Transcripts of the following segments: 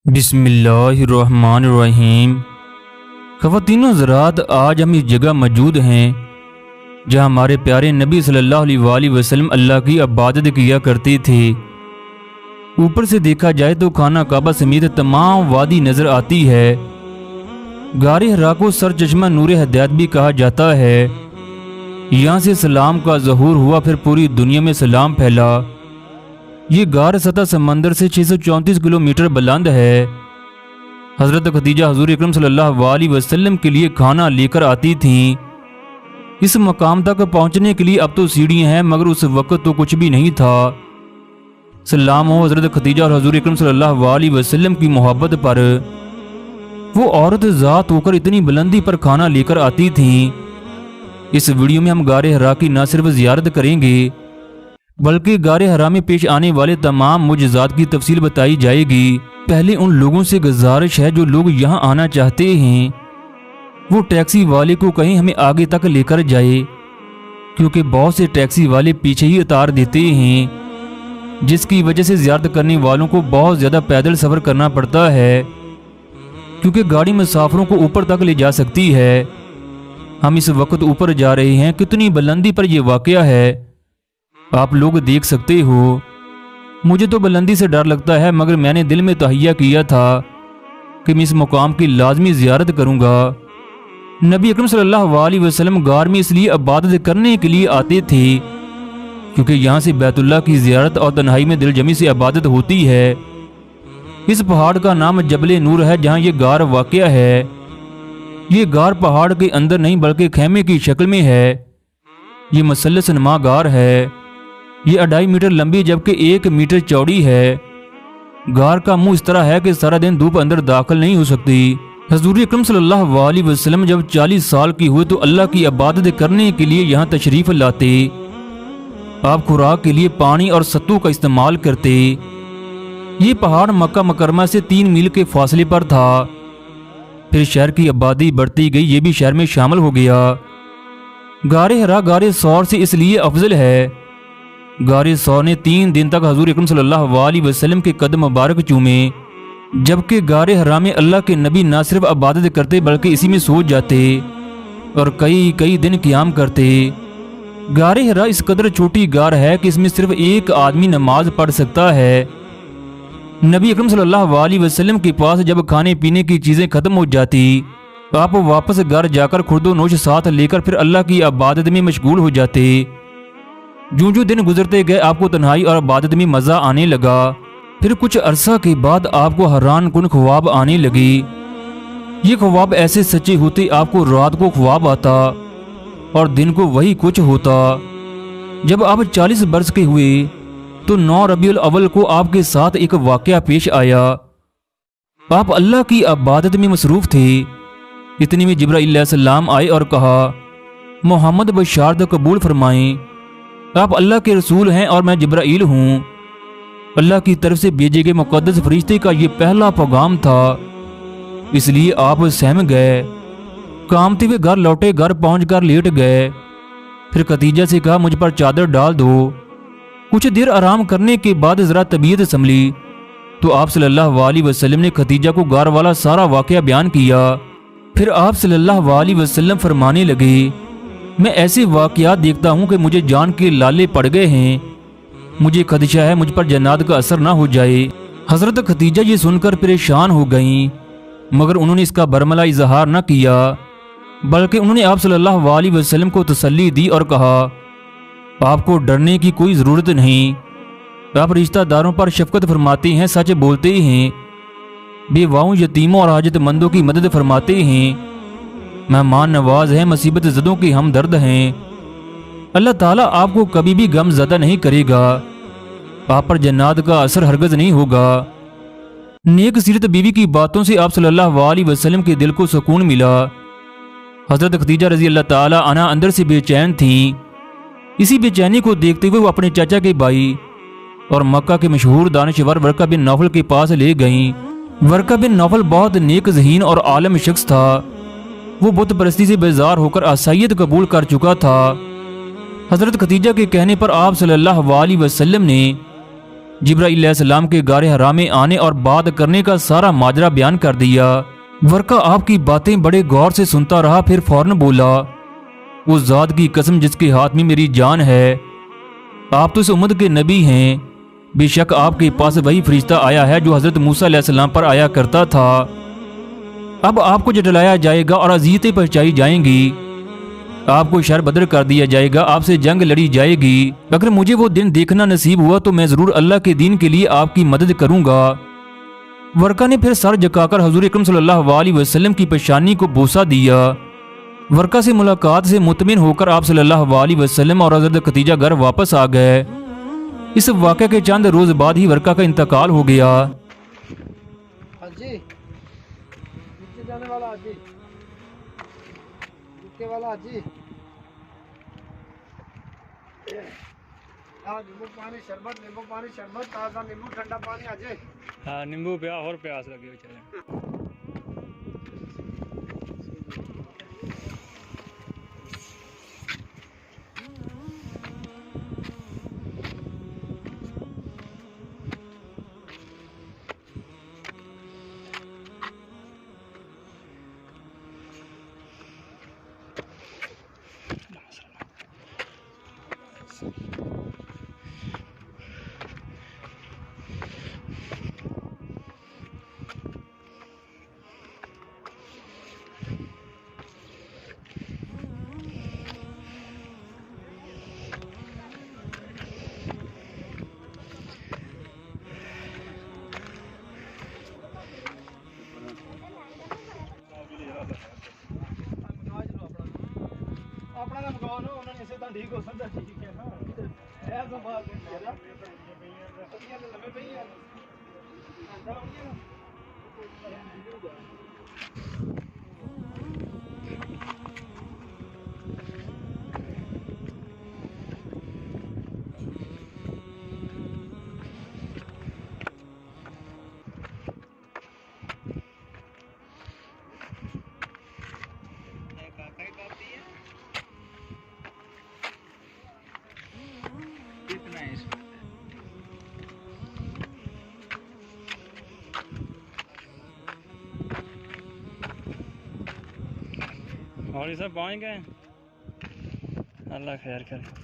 بسم اللہ الرحمن الرحیم۔ خواتین و حضرات، آج ہم اس جگہ موجود ہیں جہاں ہمارے پیارے نبی صلی اللہ علیہ وآلہ وسلم اللہ کی عبادت کیا کرتے تھے۔ اوپر سے دیکھا جائے تو خانہ کعبہ سمیت تمام وادی نظر آتی ہے۔ غار حرا کو سر چشمہ نور ہدایت بھی کہا جاتا ہے۔ یہاں سے سلام کا ظہور ہوا، پھر پوری دنیا میں سلام پھیلا۔ یہ غار سطح سمندر سے 634 کلومیٹر بلند ہے۔ حضرت خدیجہ حضور اکرم صلی اللہ علیہ وسلم کے لیے کھانا لے کر آتی تھیں۔ اس مقام تک پہنچنے کے لیے اب تو سیڑھیاں ہیں، مگر اس وقت تو کچھ بھی نہیں تھا۔ سلام ہو حضرت خدیجہ اور حضور اکرم صلی اللہ علیہ وسلم کی محبت پر۔ وہ عورت ذات ہو کر اتنی بلندی پر کھانا لے کر آتی تھیں۔ اس ویڈیو میں ہم غار حرا کی نہ صرف زیارت کریں گے بلکہ غار حرا میں پیش آنے والے تمام معجزات کی تفصیل بتائی جائے گی۔ پہلے ان لوگوں سے گزارش ہے جو لوگ یہاں آنا چاہتے ہیں وہ ٹیکسی والے کو کہیں ہمیں آگے تک لے کر جائے، کیونکہ بہت سے ٹیکسی والے پیچھے ہی اتار دیتے ہیں، جس کی وجہ سے زیارت کرنے والوں کو بہت زیادہ پیدل سفر کرنا پڑتا ہے، کیونکہ گاڑی مسافروں کو اوپر تک لے جا سکتی ہے۔ ہم اس وقت اوپر جا رہے ہیں۔ کتنی بلندی پر یہ واقعہ ہے آپ لوگ دیکھ سکتے ہو۔ مجھے تو بلندی سے ڈر لگتا ہے، مگر میں نے دل میں تہیہ کیا تھا کہ میں اس مقام کی لازمی زیارت کروں گا۔ نبی اکرم صلی اللہ علیہ وسلم غار میں اس لیے عبادت کرنے کے لیے آتے تھے کیونکہ یہاں سے بیت اللہ کی زیارت اور تنہائی میں دل جمی سے عبادت ہوتی ہے۔ اس پہاڑ کا نام جبل نور ہے جہاں یہ غار واقع ہے۔ یہ غار پہاڑ کے اندر نہیں بلکہ خیمے کی شکل میں ہے۔ یہ مثلث نما غار ہے۔ یہ 2.5 میٹر لمبی جبکہ 1 میٹر چوڑی ہے۔ غار کا منہ اس طرح ہے کہ سارا دن دھوپ اندر داخل نہیں ہو سکتی۔ حضور اکرم صلی اللہ علیہ وسلم جب 40 سال کی ہوئے تو اللہ کی عبادت کرنے کے لیے یہاں تشریف لاتے۔ آپ خوراک کے لیے پانی اور ستو کا استعمال کرتے۔ یہ پہاڑ مکہ مکرمہ سے 3 میل کے فاصلے پر تھا۔ پھر شہر کی آبادی بڑھتی گئی، یہ بھی شہر میں شامل ہو گیا۔ غار حرا غار ثور سے اس لیے افضل ہے۔ غار ثور نے 3 دن تک حضور اکرم صلی اللہ علیہ وسلم کے قدم مبارک چومے، جبکہ غار حرا میں اللہ کے نبی نہ صرف عبادت کرتے بلکہ اسی میں سو جاتے اور کئی دن قیام کرتے۔ غار حرا اس قدر چھوٹی غار ہے کہ اس میں صرف ایک آدمی نماز پڑھ سکتا ہے۔ نبی اکرم صلی اللہ علیہ وسلم کے پاس جب کھانے پینے کی چیزیں ختم ہو جاتی، آپ واپس گھر جا کر خورد و نوش ساتھ لے کر پھر اللہ کی عبادت میں مشغول ہو جاتے۔ جو دن گزرتے گئے آپ کو تنہائی اور عبادت میں مزہ آنے لگا۔ پھر کچھ عرصہ کے بعد آپ کو حیران کن خواب آنے لگے۔ یہ خواب ایسے سچے ہوتے آپ کو رات کو خواب آتا اور دن کو وہی کچھ ہوتا۔ جب آپ 40 برس کے ہوئے تو 9 ربیع الاول کو آپ کے ساتھ ایک واقعہ پیش آیا۔ آپ اللہ کی عبادت میں مصروف تھے۔ اتنی میں جبرائیل علیہ السلام آئے اور کہا، محمد بشارت قبول فرمائیں، آپ اللہ کے رسول ہیں اور میں جبرائیل ہوں۔ اللہ کی طرف سے بھیجے گئے مقدس فرشتے کا یہ پہلا پیغام تھا، اس لیے آپ سہم گئے۔ کامتے ہوئے گھر لوٹے، گھر پہنچ کر لیٹ گئے۔ پھر خدیجہ سے کہا، مجھ پر چادر ڈال دو۔ کچھ دیر آرام کرنے کے بعد ذرا طبیعت سنبھلی تو آپ صلی اللہ علیہ وسلم نے خدیجہ کو غار والا سارا واقعہ بیان کیا۔ پھر آپ صلی اللہ علیہ وسلم فرمانے لگے، میں ایسے واقعات دیکھتا ہوں کہ مجھے جان کے لالے پڑ گئے ہیں۔ مجھے خدشہ ہے مجھ پر جنات کا اثر نہ ہو جائے۔ حضرت خدیجہ یہ سن کر پریشان ہو گئیں، مگر انہوں نے اس کا برملا اظہار نہ کیا، بلکہ انہوں نے آپ صلی اللہ علیہ وسلم کو تسلی دی اور کہا، آپ کو ڈرنے کی کوئی ضرورت نہیں۔ آپ رشتہ داروں پر شفقت فرماتے ہیں، سچ بولتے ہیں، بیواؤں، یتیموں اور حاجت مندوں کی مدد فرماتے ہیں، مہمان نواز ہیں، مصیبت زدوں کے ہمدرد ہیں۔ اللہ تعالیٰ آپ کو کبھی بھی غم زدہ نہیں کرے گا، آپ پر جنات کا اثر ہرگز نہیں ہوگا۔ نیک سیرت بیوی کی باتوں سے آپ صلی اللہ علیہ وسلم کے دل کو سکون ملا۔ حضرت خدیجہ رضی اللہ تعالیٰ عنہا اندر سے بے چین تھیں۔ اسی بے چینی کو دیکھتے ہوئے وہ اپنے چچا کے بھائی اور مکہ کے مشہور دانشور ورقہ بن نوفل کے پاس لے گئیں۔ ورقہ بن نوفل بہت نیک ذہین اور عالم شخص تھا۔ وہ بت پرستی سے بیزار ہو کر عیسائیت قبول کر چکا تھا۔ حضرت خدیجہ کے کہنے پر آپ صلی اللہ علیہ وسلم نے جبرائیل علیہ السلام کے غار حرا میں آنے اور بات کرنے کا سارا ماجرا بیان کر دیا۔ ورقہ آپ کی باتیں بڑے غور سے سنتا رہا، پھر فوراً بولا، اس ذات کی قسم جس کے ہاتھ میں میری جان ہے، آپ تو اس امت کے نبی ہیں۔ بے شک آپ کے پاس وہی فرشتہ آیا ہے جو حضرت موسیٰ علیہ السلام پر آیا کرتا تھا۔ اب آپ کو جھٹلایا جائے گا اور اذیتیں پہنچائی جائیں گی، آپ کو شر بدر کر دیا جائے گا، آپ سے جنگ لڑی جائے گی۔ اگر مجھے وہ دن دیکھنا نصیب ہوا تو میں ضرور اللہ کے دین کے لیے آپ کی مدد کروں گا۔ ورقہ نے پھر سر جھکا کر حضور اکرم صلی اللہ علیہ وسلم کی پیشانی کو بوسہ دیا۔ ورقہ سے ملاقات سے مطمئن ہو کر آپ صلی اللہ علیہ وسلم اور حضرت خدیجہ گھر واپس آ گئے۔ اس واقعے کے چند روز بعد ہی ورقہ کا انتقال ہو گیا۔ ہاں نیمبو پیا اور پیاس لگی ہوئی چلے۔ ٹھیک ہو سکتا ٹھیک ہے نا اور یہ سب پہنچ گئے، اللہ خیر کرے۔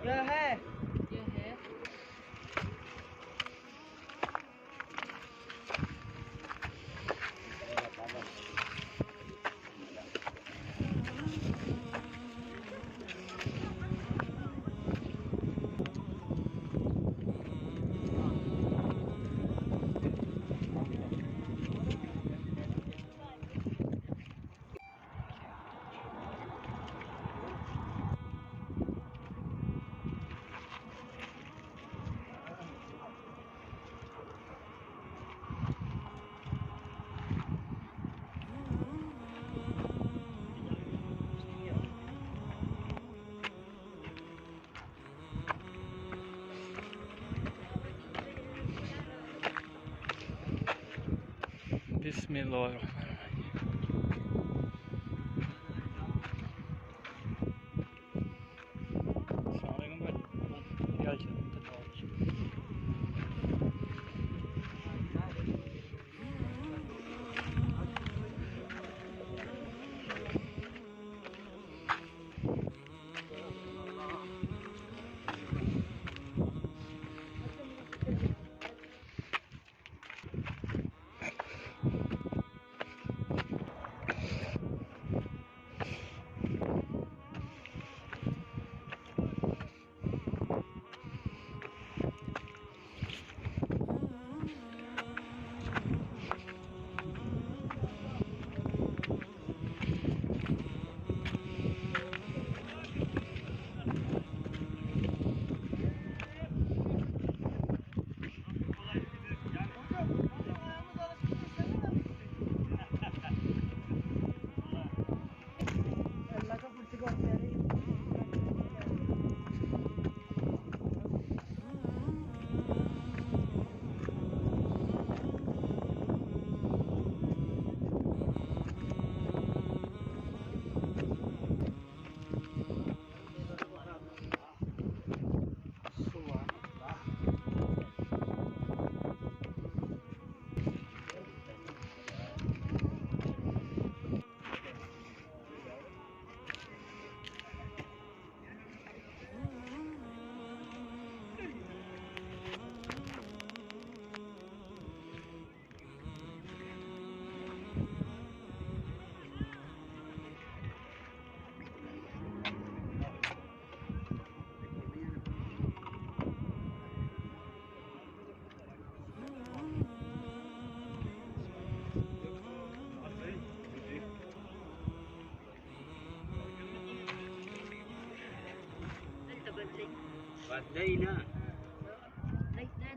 کیا ہے بسم اللہ الرحمن السلام علیکم بھائی، کیا حال چال؟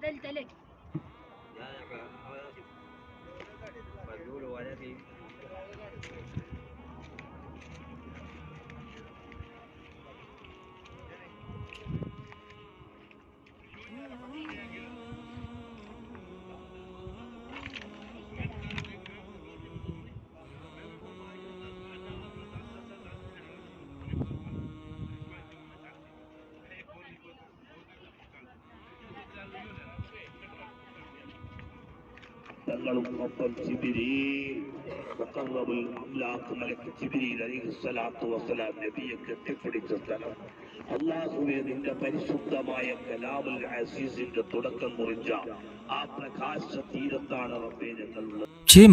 دلت لك جبريل وقرب الأملاك ملك جبريل عليه الصلاة والسلام നബിയെ കെട്ടിപ്പിടിച്ച സ്ഥലം അല്ലാഹുവേ നിന്റെ പരിശുദ്ധമായ കലാമുൽ അസീസിന്റെ തുടക്കം കുറിച്ച ആ പ്രകാശ തീരത്താണ് റബ്ബേ ഞങ്ങളുള്ളത് 6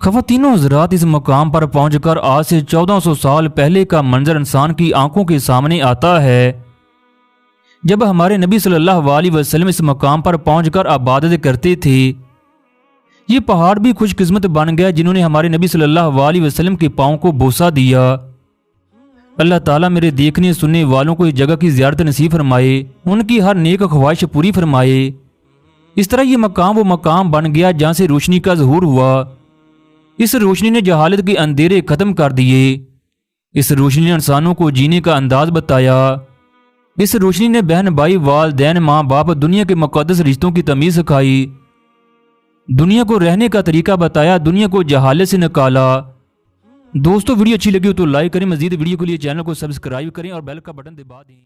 خواتین و حضرات، اس مقام پر پہنچ کر آج سے 1400 سال پہلے کا منظر انسان کی آنکھوں کے سامنے آتا ہے، جب ہمارے نبی صلی اللہ علیہ وسلم اس مقام پر پہنچ کر عبادت کرتے تھے۔ یہ پہاڑ بھی خوش قسمت بن گیا جنہوں نے ہمارے نبی صلی اللہ علیہ وسلم کے پاؤں کو بوسہ دیا۔ اللہ تعالیٰ میرے دیکھنے سننے والوں کو اس جگہ کی زیارت نصیب فرمائے، ان کی ہر نیک خواہش پوری فرمائے۔ اس طرح یہ مقام وہ مقام بن گیا جہاں سے روشنی کا ظہور ہوا۔ اس روشنی نے جہالت کے اندھیرے ختم کر دیے، اس روشنی نے انسانوں کو جینے کا انداز بتایا، اس روشنی نے بہن بھائی والدین ماں باپ دنیا کے مقدس رشتوں کی تمیز سکھائی، دنیا کو رہنے کا طریقہ بتایا، دنیا کو جہالت سے نکالا۔ دوستو ویڈیو اچھی لگی ہو تو لائک کریں، مزید ویڈیو کے لیے چینل کو سبسکرائب کریں اور بیل کا بٹن دبا دیں۔